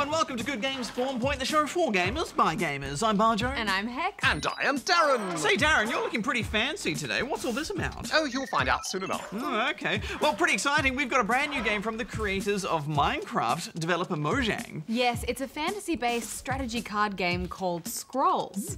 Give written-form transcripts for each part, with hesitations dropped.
and welcome to Good Game Spawn Point, the show for gamers by gamers. I'm Bajo. And I'm Hex. And I am Darren. Say, Darren, you're looking pretty fancy today. What's all this about? Oh, you'll find out soon enough. Oh, okay. Well, pretty exciting. We've got a brand new game from the creators of Minecraft, developer Mojang. Yes, it's a fantasy-based strategy card game called Scrolls.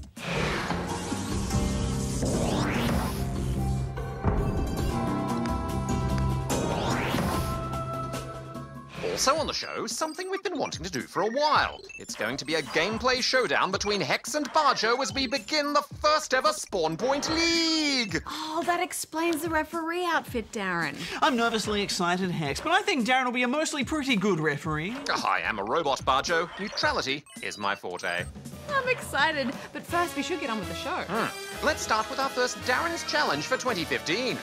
Also on the show, something we've been wanting to do for a while. It's going to be a gameplay showdown between Hex and Bajo as we begin the first ever Spawn Point League. Oh, that explains the referee outfit, Darren. I'm nervously excited, Hex, but I think Darren will be a mostly pretty good referee. I am a robot, Bajo. Neutrality is my forte. I'm excited, but first we should get on with the show. Let's start with our first Darren's Challenge for 2015.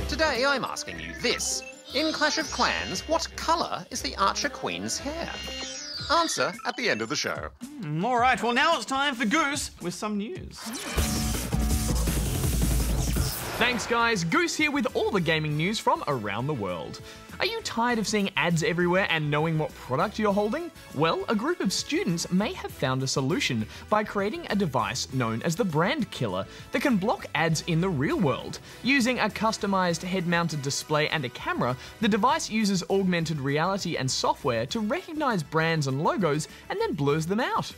Today I'm asking you this. In Clash of Clans, what colour is the Archer Queen's hair? Answer at the end of the show. All right, well now it's time for Goose with some news. Thanks guys, Goose here with all the gaming news from around the world. Are you tired of seeing ads everywhere and knowing what product you're holding? Well, a group of students may have found a solution by creating a device known as the Brand Killer that can block ads in the real world. Using a customized head-mounted display and a camera, the device uses augmented reality and software to recognize brands and logos and then blurs them out.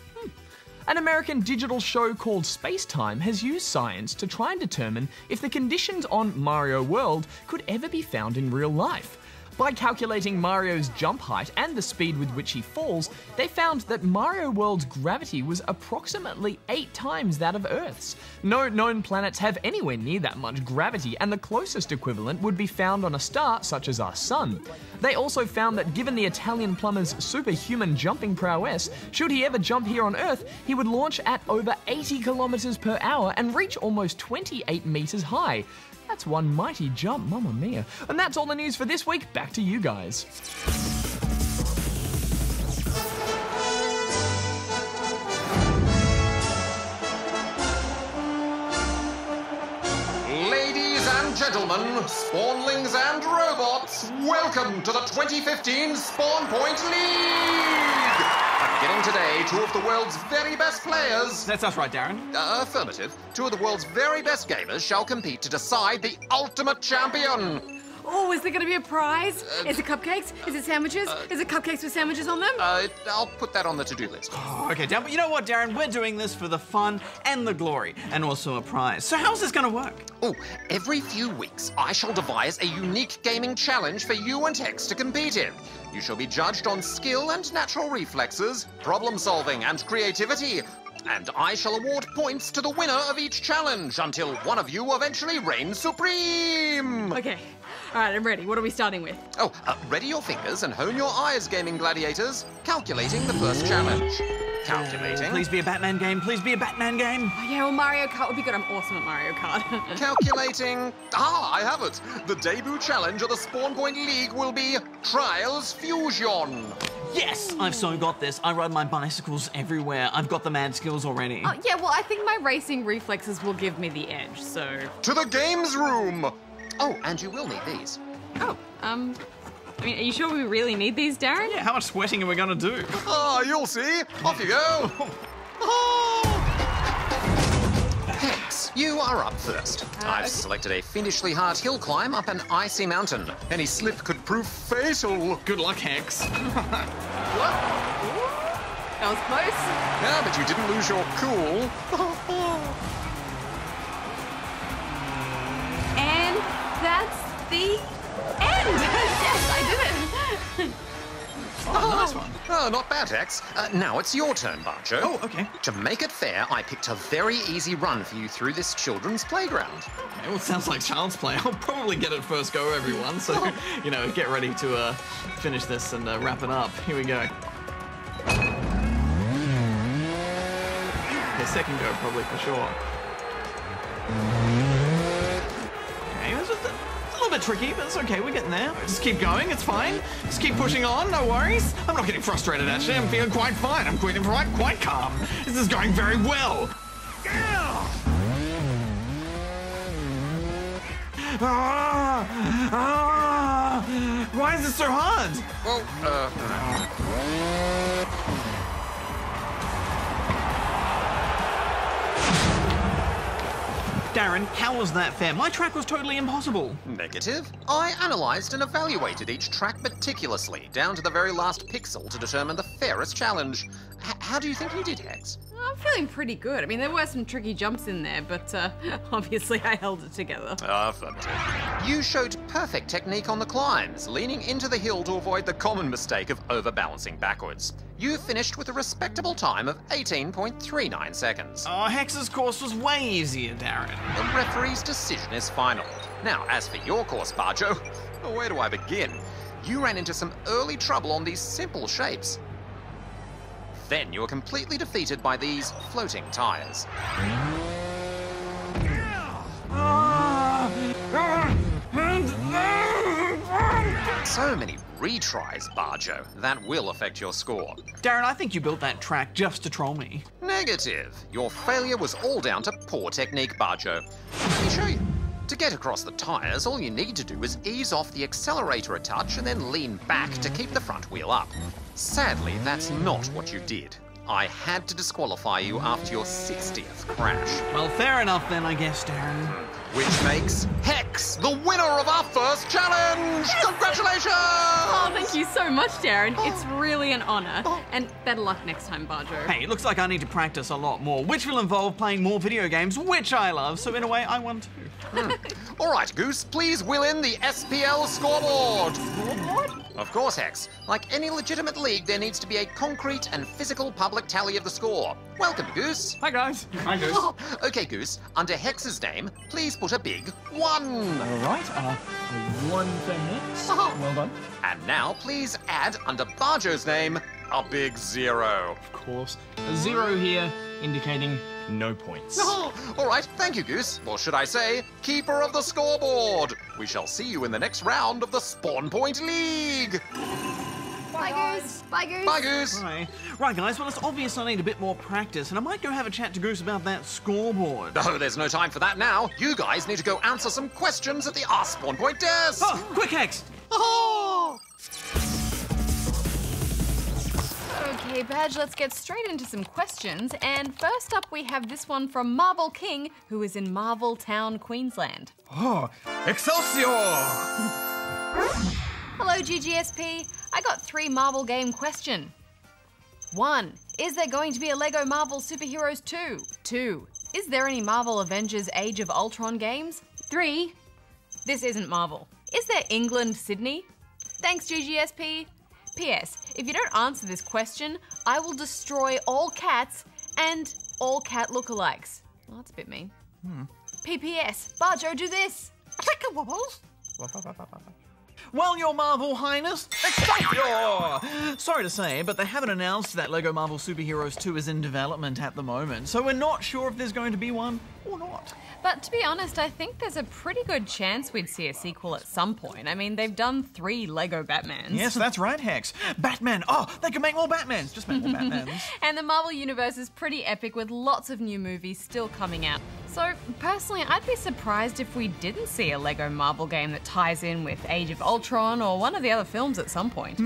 An American digital show called Spacetime has used science to try and determine if the conditions on Mario World could ever be found in real life. By calculating Mario's jump height and the speed with which he falls, they found that Mario World's gravity was approximately 8 times that of Earth's. No known planets have anywhere near that much gravity, and the closest equivalent would be found on a star such as our Sun. They also found that given the Italian plumber's superhuman jumping prowess, should he ever jump here on Earth, he would launch at over 80 kilometers per hour and reach almost 28 meters high. That's one mighty jump, mamma mia. And that's all the news for this week. Back to you guys. Ladies and gentlemen, spawnlings and robots, welcome to the 2015 Spawn Point League! Beginning today, 2 of the world's very best players... That's us right, Darren. Affirmative. 2 of the world's very best gamers shall compete to decide the ultimate champion. Oh, is there going to be a prize? Is it cupcakes? Is it sandwiches? Is it cupcakes with sandwiches on them? I'll put that on the to-do list. Oh, okay, Darren, but you know what, Darren? We're doing this for the fun and the glory, and also a prize. So how's this going to work? Oh, every few weeks, I shall devise a unique gaming challenge for you and Hex to compete in. You shall be judged on skill and natural reflexes, problem-solving and creativity. And I shall award points to the winner of each challenge until one of you eventually reigns supreme. Okay. All right, I'm ready. What are we starting with? Oh, ready your fingers and hone your eyes, gaming gladiators. Calculating the first challenge. Calculating. Please be a Batman game. Please be a Batman game. Oh, yeah, well, Mario Kart would be good. I'm awesome at Mario Kart. Calculating. I have it. The debut challenge of the Spawn Point League will be Trials Fusion. Yes, I've so got this. I ride my bicycles everywhere. I've got the mad skills already. Oh, yeah, well, I think my racing reflexes will give me the edge, so... To the games room. Oh, and you will need these. Oh, I mean, are you sure we really need these, Darren? Yeah, how much sweating are we going to do? You'll see. Off you go. Hex, you are up first. I've selected a fiendishly hard hill climb up an icy mountain. Any slip could prove fatal. Good luck, Hex. What? That was close. Yeah, but you didn't lose your cool. And that's the end. Yes, I did it. Nice one. Oh, not bad, Hex. Now it's your turn, Bajo. Oh, okay. To make it fair, I picked a very easy run for you through this children's playground. Okay, well, it sounds like child's play. I'll probably get it first go, everyone. So, you know, get ready to finish this and wrap it up. Here we go. Okay, second go, probably, for sure. Okay, it's a little bit tricky, but it's okay. We're getting there. Just keep going. It's fine. Just keep pushing on. No worries. I'm not getting frustrated, actually. I'm feeling quite fine. I'm feeling quite calm. This is going very well. Ah! Why is this so hard? Well, Darren, how was that fair? My track was totally impossible. Negative. I analysed and evaluated each track meticulously, down to the very last pixel to determine the fairest challenge. How do you think you did, Hex? I'm feeling pretty good. I mean, there were some tricky jumps in there, but obviously I held it together. Affirmative. You showed perfect technique on the climbs, leaning into the hill to avoid the common mistake of overbalancing backwards. You finished with a respectable time of 18.39 seconds. Oh, Hex's course was way easier, Darren. The referee's decision is final. Now, as for your course, Bajo, where do I begin? You ran into some early trouble on these simple shapes. Then you were completely defeated by these floating tyres. So many retries, Bajo. That will affect your score. Darren, I think you built that track just to troll me. Negative. Your failure was all down to poor technique, Bajo. Let me show you. To get across the tyres, all you need to do is ease off the accelerator a touch and then lean back to keep the front wheel up. Sadly, that's not what you did. I had to disqualify you after your 60th crash. Well, fair enough then, I guess, Darren. Which makes Hex the winner of our first challenge! Congratulations! Oh, thank you so much, Darren. It's really an honour. And better luck next time, Bajo. Hey, it looks like I need to practice a lot more, which will involve playing more video games, which I love, so in a way, I won too. All right, Goose, please wheel in the SPL scoreboard. Scoreboard? Of course, Hex. Like any legitimate league, there needs to be a concrete and physical public tally of the score. Welcome, Goose. Hi, guys. Hi, Goose. Okay, Goose, under Hex's name, please put a big 1. All right, a 1 for Hex. Well done. And now, please add under Bajo's name, a big 0. Of course. A 0 here, indicating no points. All right, thank you, Goose. Or should I say, keeper of the scoreboard. We shall see you in the next round of the Spawn Point League. Bye, Goose. Bye, Goose. Bye, Goose. Right, guys, well, it's obvious I need a bit more practice, and I might go have a chat to Goose about that scoreboard. No, there's no time for that now. You guys need to go answer some questions at the Ask Spawn Point desk. Oh, quick, Hex! Oh. Okay, Badge, let's get straight into some questions. And first up, we have this one from Marvel King, who is in Marvel Town, Queensland. Oh, Excelsior! Hello, GGSP. I got 3 Marvel game question. 1. Is there going to be a Lego Marvel Superheroes 2? 2. Is there any Marvel Avengers Age of Ultron games? 3. This isn't Marvel. Is there England, Sydney? Thanks, GGSP. P.S. If you don't answer this question, I will destroy all cats and all cat lookalikes. Well, that's a bit mean. P.P.S. Bajo, do this. Well, Your Marvel Highness, Excelsior! Sorry to say, but they haven't announced that Lego Marvel Superheroes 2 is in development at the moment, so we're not sure if there's going to be one or not. But to be honest, I think there's a pretty good chance we'd see a sequel at some point. I mean, they've done 3 Lego Batmans. Yes, that's right, Hex. Batman! Oh, they can make more Batmans! Just make more Batmans. And the Marvel Universe is pretty epic with lots of new movies still coming out. So, personally, I'd be surprised if we didn't see a Lego Marvel game that ties in with Age of Ultron or one of the other films at some point.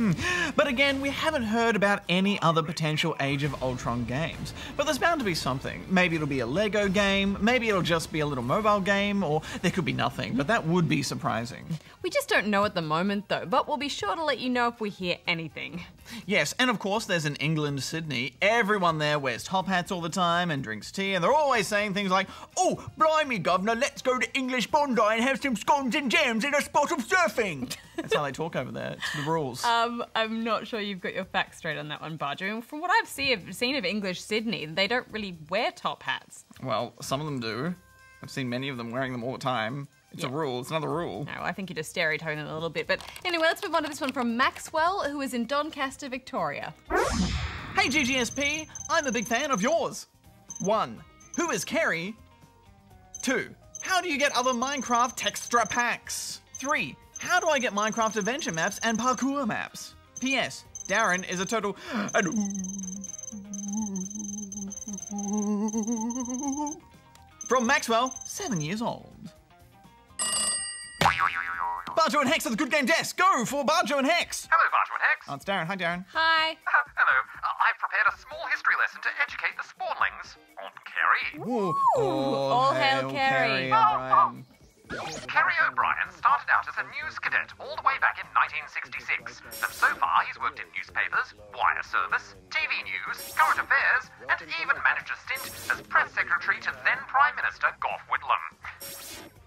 But again, we haven't heard about any other potential Age of Ultron games. But there's bound to be something. Maybe it'll be a Lego game, maybe it'll just be a little mobile game, or there could be nothing, but that would be surprising. We just don't know at the moment though, but we'll be sure to let you know if we hear anything. Yes, and of course there's an England, Sydney. Everyone there wears top hats all the time and drinks tea, and they're always saying things like, "Oh, blimey, governor, let's go to English Bondi and have some scones and jams in a spot of surfing." That's how they talk over there. It's the rules. I'm not sure you've got your facts straight on that one, Bajo. From what I've seen of English Sydney, they don't really wear top hats. Well, some of them do. I've seen many of them wearing them all the time. It's a rule. It's another rule. No, I think you're just stereotyping a little bit. But anyway, let's move on to this one from Maxwell, who is in Doncaster, Victoria. Hey, GGSP. I'm a big fan of yours. 1. Who is Kerry? 2. How do you get other Minecraft textra packs? 3. How do I get Minecraft adventure maps and parkour maps? P.S. Darren is a total... From Maxwell, 7 years old. Bajo and Hex at the Good Game desk. Go for Bajo and Hex. Hello, Bajo and Hex. Oh, it's Darren. Hi, Darren. Hi. Hello. I've prepared a small history lesson to educate the spawnlings on Kerry. Ooh. All hail Kerry. O'Brien. Kerry O'Brien started out as a news cadet all the way back in 1966, and so far he's worked in newspapers, wire service, TV news, current affairs, and even managed a stint as press secretary to then Prime Minister Gough Whitlam.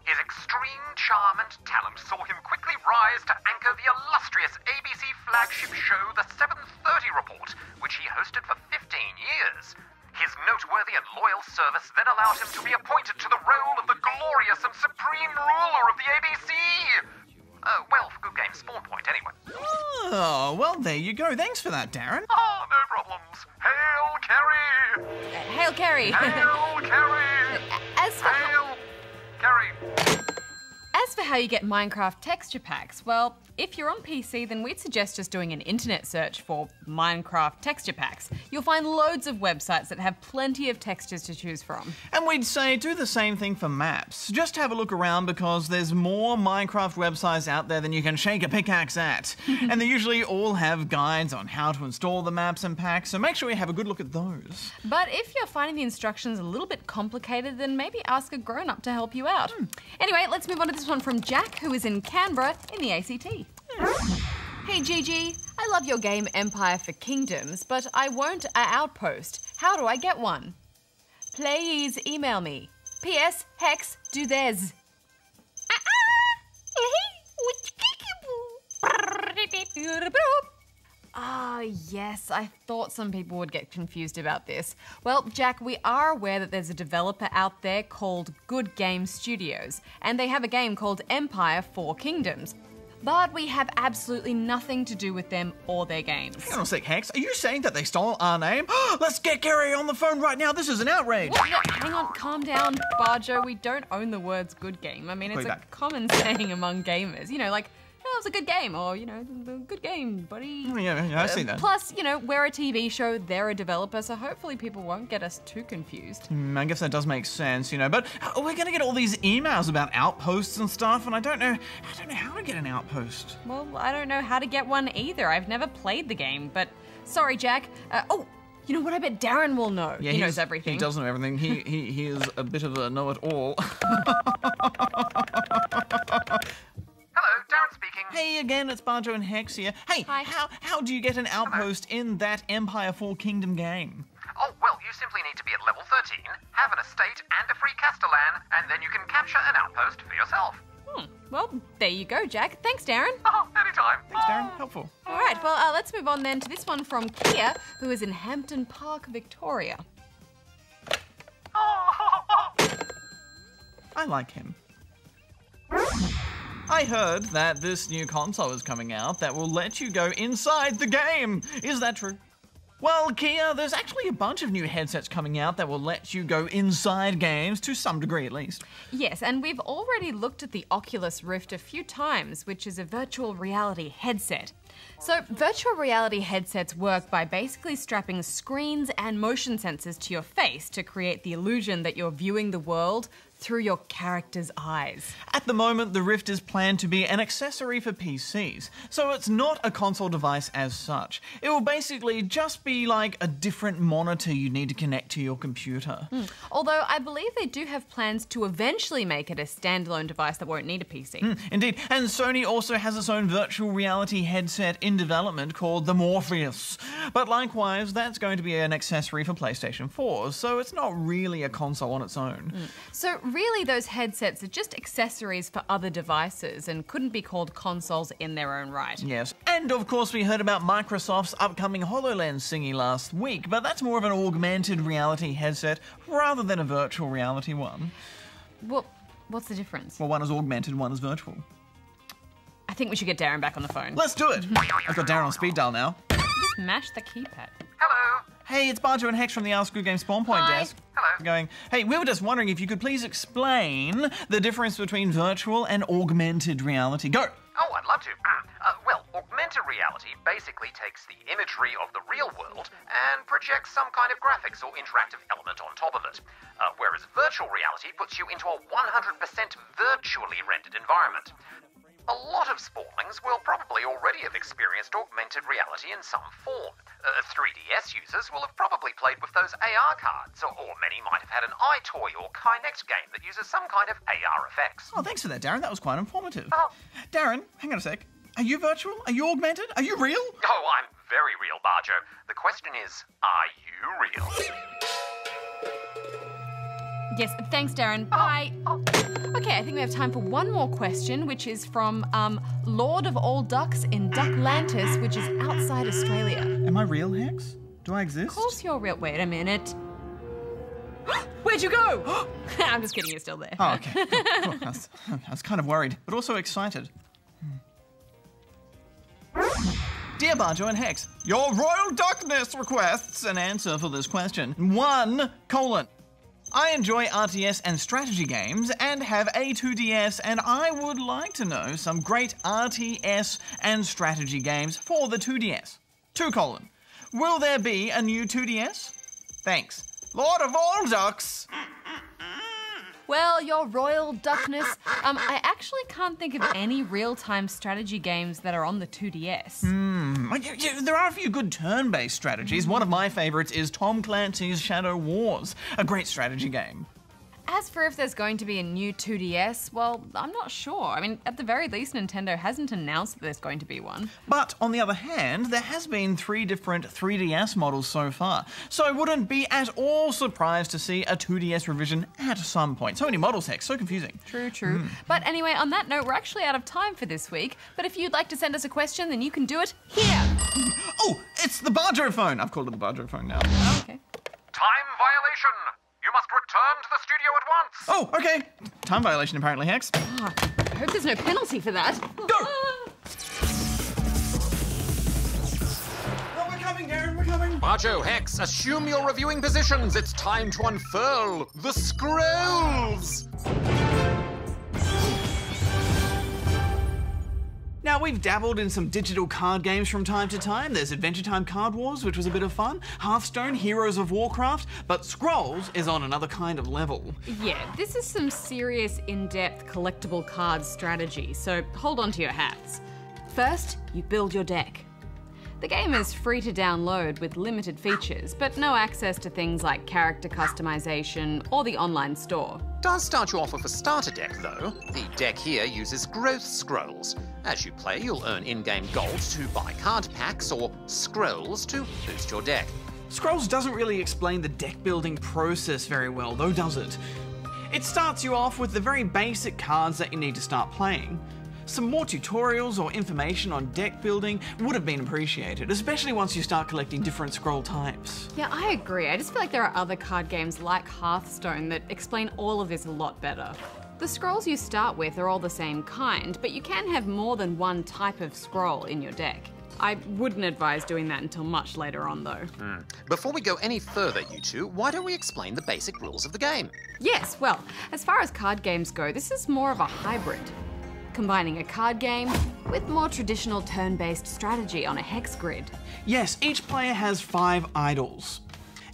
His extreme charm and talent saw him quickly rise to anchor the illustrious ABC flagship show The 7:30 Report, which he hosted for 15 years. His noteworthy and loyal service then allowed him to be appointed to the role of the glorious and supreme ruler of the ABC. Well, for Good Game Spawn Point, anyway. Oh, well, there you go. Thanks for that, Darren. Oh, no problems. Hail Kerry! Hail Kerry. Hail Kerry! Hail Kerry! As for how you get Minecraft texture packs, well, if you're on PC, then we'd suggest just doing an internet search for Minecraft texture packs. You'll find loads of websites that have plenty of textures to choose from. And we'd say do the same thing for maps. Just have a look around because there's more Minecraft websites out there than you can shake a pickaxe at. And they usually all have guides on how to install the maps and packs, so make sure you have a good look at those. But if you're finding the instructions a little bit complicated, then maybe ask a grown-up to help you out. Anyway, let's move on to this one from Jack, who is in Canberra in the ACT. Hey Gigi, I love your game Empire for Kingdoms, but I want an outpost. How do I get one? Please email me. P.S. Hex, do theirs. Ah, yes, I thought some people would get confused about this. Well, Jack, we are aware that there's a developer out there called Goodgame Studios, and they have a game called Empire 4 Kingdoms. But we have absolutely nothing to do with them or their games. Hang on a sec, Hex. Are you saying that they stole our name? Let's get Gary on the phone right now. This is an outrage. What? No, hang on, calm down, Bajo. We don't own the words good game. I mean, it's a common saying among gamers. You know, like, oh, it was a good game, or, you know, good game, buddy. Oh, yeah, I see that. Plus, you know, we're a TV show, they're a developer, so hopefully people won't get us too confused. I guess that does make sense, you know, but we're gonna get all these emails about outposts and stuff, and I don't know how to get an outpost. Well, I don't know how to get one either. I've never played the game, but sorry, Jack. Oh, you know what? I bet Darren will know. Yeah, he knows everything. He does know everything. He is a bit of a know-it-all. Hello, Darren speaking. Hey again, it's Bajo and Hex here. Hey, Hi. how do you get an outpost in that Empire 4 Kingdom game? Oh, well, you simply need to be at level 13, have an estate and a free Castellan, and then you can capture an outpost for yourself. Well, there you go, Jack. Thanks, Darren. Oh, anytime. Thanks, Darren. Helpful. All right, well, let's move on then to this one from Kia, who is in Hampton Park, Victoria. I like him. I heard that this new console is coming out that will let you go inside the game. Is that true? Well, Kia, there's actually a bunch of new headsets coming out that will let you go inside games, to some degree at least. Yes, and we've already looked at the Oculus Rift a few times, which is a virtual reality headset. So, virtual reality headsets work by basically strapping screens and motion sensors to your face to create the illusion that you're viewing the world through your character's eyes. At the moment, the Rift is planned to be an accessory for PCs, so it's not a console device as such. It will basically just be like a different monitor you need to connect to your computer. Although I believe they do have plans to eventually make it a standalone device that won't need a PC. Indeed, and Sony also has its own virtual reality headset in development called the Morpheus. But likewise, that's going to be an accessory for PlayStation 4, so it's not really a console on its own. So really those headsets are just accessories for other devices and couldn't be called consoles in their own right. Yes, and of course we heard about Microsoft's upcoming HoloLens thingy last week, but that's more of an augmented reality headset rather than a virtual reality one. Well, what's the difference? Well, one is augmented, one is virtual. I think we should get Darren back on the phone. Let's do it! I've got Darren on speed dial now. Just mash the keypad. Hello. Hey, it's Bajo and Hex from the Goodgame Spawn Point Hi. desk. Hello. Going, hey, we were just wondering if you could please explain the difference between virtual and augmented reality. Go! Oh, I'd love to. Well, augmented reality basically takes the imagery of the real world and projects some kind of graphics or interactive element on top of it. Whereas virtual reality puts you into a 100% virtually rendered environment. A lot of Sportlings will probably already have experienced augmented reality in some form. 3DS users will have probably played with those AR cards, or many might have had an iToy or Kinect game that uses some kind of AR effects. Oh, thanks for that, Darren. That was quite informative. Oh. Darren, hang on a sec. Are you virtual? Are you augmented? Are you real? Oh, I'm very real, Bajo. The question is, are you real? Yes, thanks, Darren. Bye. Okay, I think we have time for one more question, which is from Lord of All Ducks in Ducklantis, which is outside Australia. Am I real, Hex? Do I exist? Of course you're real. Wait a minute. Where'd you go? I'm just kidding, you're still there. Oh, okay. Cool. I was kind of worried, but also excited. Dear Bajo and Hex, your royal duckness requests an answer for this question. 1: I enjoy RTS and strategy games and have a 2DS, and I would like to know some great RTS and strategy games for the 2DS. 2: will there be a new 2DS? Thanks. Lord of all ducks. Well, your royal duckness, I actually can't think of any real-time strategy games that are on the 2DS. There are a few good turn-based strategies. One of my favourites is Tom Clancy's Shadow Wars, a great strategy game. As for if there's going to be a new 2DS, well, I'm not sure. I mean, at the very least, Nintendo hasn't announced that there's going to be one. But on the other hand, there has been 3 different 3DS models so far, so I wouldn't be at all surprised to see a 2DS revision at some point. So many models, Hex, so confusing. True. But anyway, on that note, we're actually out of time for this week, but if you'd like to send us a question, then you can do it here. Oh, it's the Bajo phone. I've called it the Bajo phone now. Oh, okay. Time violation! You must return to the studio at once! Oh, okay. Time violation, apparently, Hex. Oh, I hope there's no penalty for that. Go! Oh, we're coming, Darren, we're coming. Bajo, Hex, assume your reviewing positions. It's time to unfurl the scrolls! Now, we've dabbled in some digital card games from time to time. There's Adventure Time Card Wars, which was a bit of fun, Hearthstone, Heroes of Warcraft, but Scrolls is on another kind of level. Yeah, this is some serious, in-depth collectible card strategy, so hold on to your hats. First, you build your deck. The game is free to download with limited features, but no access to things like character customization or the online store. Does start you off with a starter deck, though. The deck here uses growth scrolls. As you play, you'll earn in-game gold to buy card packs or scrolls to boost your deck. Scrolls doesn't really explain the deck building process very well, though, does it? It starts you off with the very basic cards that you need to start playing. Some more tutorials or information on deck building would have been appreciated, especially once you start collecting different scroll types. Yeah, I agree. I just feel like there are other card games like Hearthstone that explain all of this a lot better. The scrolls you start with are all the same kind, but you can have more than one type of scroll in your deck. I wouldn't advise doing that until much later on, though. Before we go any further, you two, why don't we explain the basic rules of the game? Yes, well, as far as card games go, this is more of a hybrid, combining a card game with more traditional turn-based strategy on a hex grid. Yes, each player has 5 idols.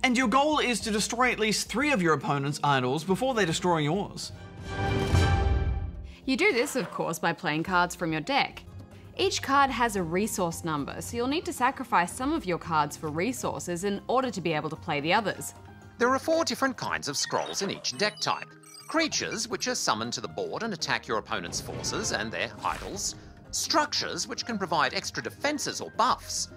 And your goal is to destroy at least 3 of your opponent's idols before they destroy yours. You do this, of course, by playing cards from your deck. Each card has a resource number, so you'll need to sacrifice some of your cards for resources in order to be able to play the others. There are 4 different kinds of scrolls in each deck type. Creatures, which are summoned to the board and attack your opponent's forces and their idols. Structures, which can provide extra defenses or buffs.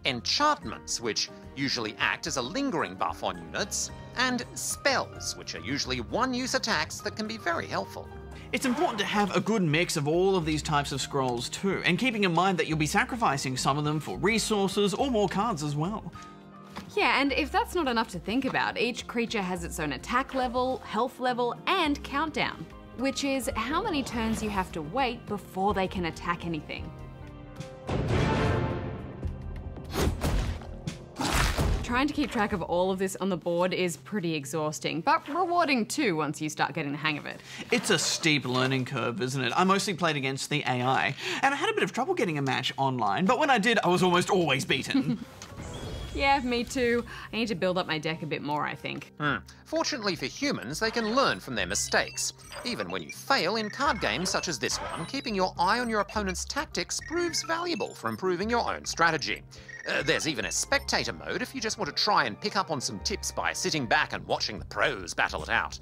Enchantments, which usually act as a lingering buff on units. And spells, which are usually one-use attacks that can be very helpful. It's important to have a good mix of all of these types of scrolls too, and keeping in mind that you'll be sacrificing some of them for resources or more cards as well. Yeah, and if that's not enough to think about, each creature has its own attack level, health level, and countdown, which is how many turns you have to wait before they can attack anything. Trying to keep track of all of this on the board is pretty exhausting, but rewarding too once you start getting the hang of it. It's a steep learning curve, isn't it? I mostly played against the AI, and I had a bit of trouble getting a match online, but when I did, I was almost always beaten. Yeah, me too. I need to build up my deck a bit more, I think. Fortunately for humans, they can learn from their mistakes. Even when you fail in card games such as this one, keeping your eye on your opponent's tactics proves valuable for improving your own strategy. There's even a Spectator Mode if you just want to try and pick up on some tips by sitting back and watching the pros battle it out.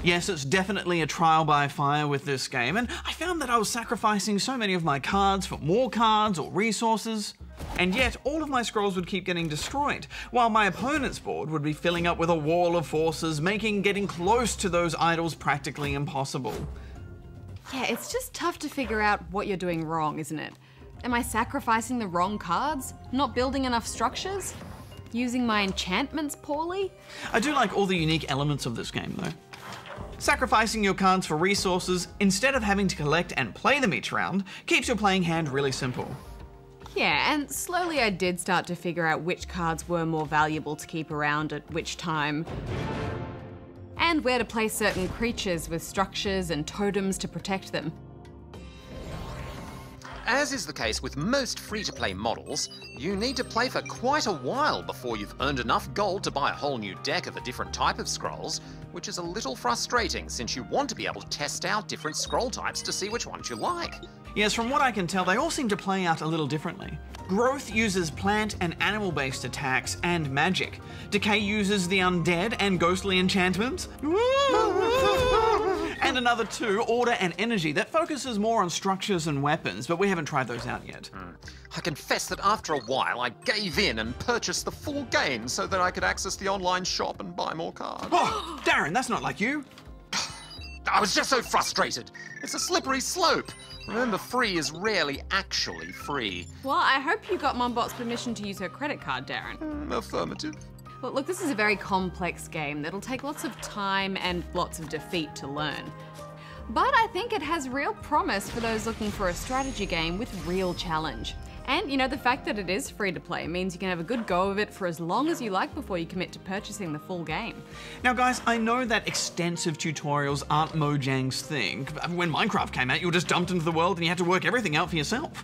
Yes, it's definitely a trial by fire with this game, and I found that I was sacrificing so many of my cards for more cards or resources, and yet all of my scrolls would keep getting destroyed, while my opponent's board would be filling up with a wall of forces, making getting close to those idols practically impossible. Yeah, it's just tough to figure out what you're doing wrong, isn't it? Am I sacrificing the wrong cards? Not building enough structures? Using my enchantments poorly? I do like all the unique elements of this game, though. Sacrificing your cards for resources, instead of having to collect and play them each round, keeps your playing hand really simple. Yeah, and slowly I did start to figure out which cards were more valuable to keep around at which time, and where to place certain creatures with structures and totems to protect them. As is the case with most free-to-play models, you need to play for quite a while before you've earned enough gold to buy a whole new deck of a different type of scrolls, which is a little frustrating since you want to be able to test out different scroll types to see which ones you like. Yes, from what I can tell, they all seem to play out a little differently. Growth uses plant and animal-based attacks and magic. Decay uses the undead and ghostly enchantments. And another two, Order and Energy, that focuses more on structures and weapons, but we haven't tried those out yet. I confess that after a while I gave in and purchased the full game so that I could access the online shop and buy more cards. Oh, Darren, that's not like you. I was just so frustrated. It's a slippery slope. Remember, free is rarely actually free. Well, I hope you got Mombot's permission to use her credit card, Darren. Affirmative. Well, look, this is a very complex game that'll take lots of time and lots of defeat to learn. But I think it has real promise for those looking for a strategy game with real challenge. And, you know, the fact that it is free to play means you can have a good go of it for as long as you like before you commit to purchasing the full game. Now guys, I know that extensive tutorials aren't Mojang's thing. When Minecraft came out, you were just dumped into the world and you had to work everything out for yourself.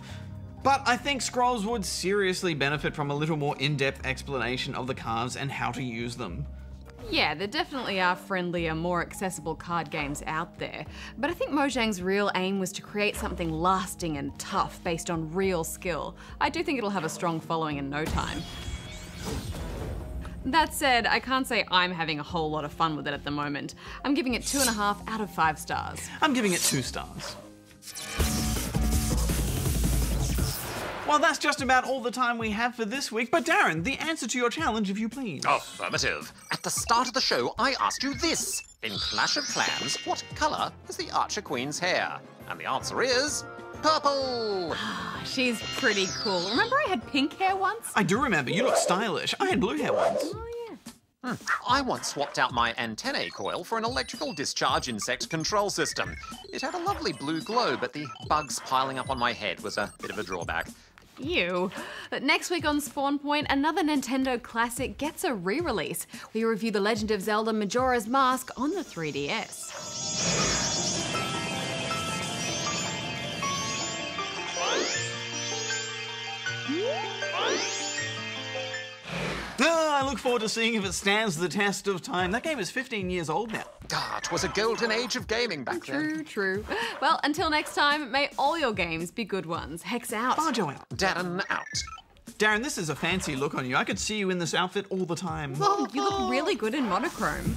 But I think Scrolls would seriously benefit from a little more in-depth explanation of the cards and how to use them. Yeah, there definitely are friendlier, more accessible card games out there, but I think Mojang's real aim was to create something lasting and tough based on real skill. I do think it'll have a strong following in no time. That said, I can't say I'm having a whole lot of fun with it at the moment. I'm giving it 2.5 out of 5 stars. I'm giving it 2 stars. Well, that's just about all the time we have for this week, but Darren, the answer to your challenge, if you please. Affirmative. At the start of the show, I asked you this. In Clash of Clans, what colour is the Archer Queen's hair? And the answer is purple. She's pretty cool. Remember I had pink hair once? I do remember, you look stylish. I had blue hair once. Oh, yeah. I once swapped out my antennae coil for an electrical discharge insect control system. It had a lovely blue glow, but the bugs piling up on my head was a bit of a drawback. Ew. But next week on Spawn Point, another Nintendo classic gets a re-release. We review The Legend of Zelda Majora's Mask on the 3DS. I look forward to seeing if it stands the test of time. That game is 15 years old now. It was a golden age of gaming back then. True. Well, until next time, may all your games be good ones. Hex out. Bajo out. Darren out. Darren, this is a fancy look on you. I could see you in this outfit all the time. Oh, you look really good in monochrome.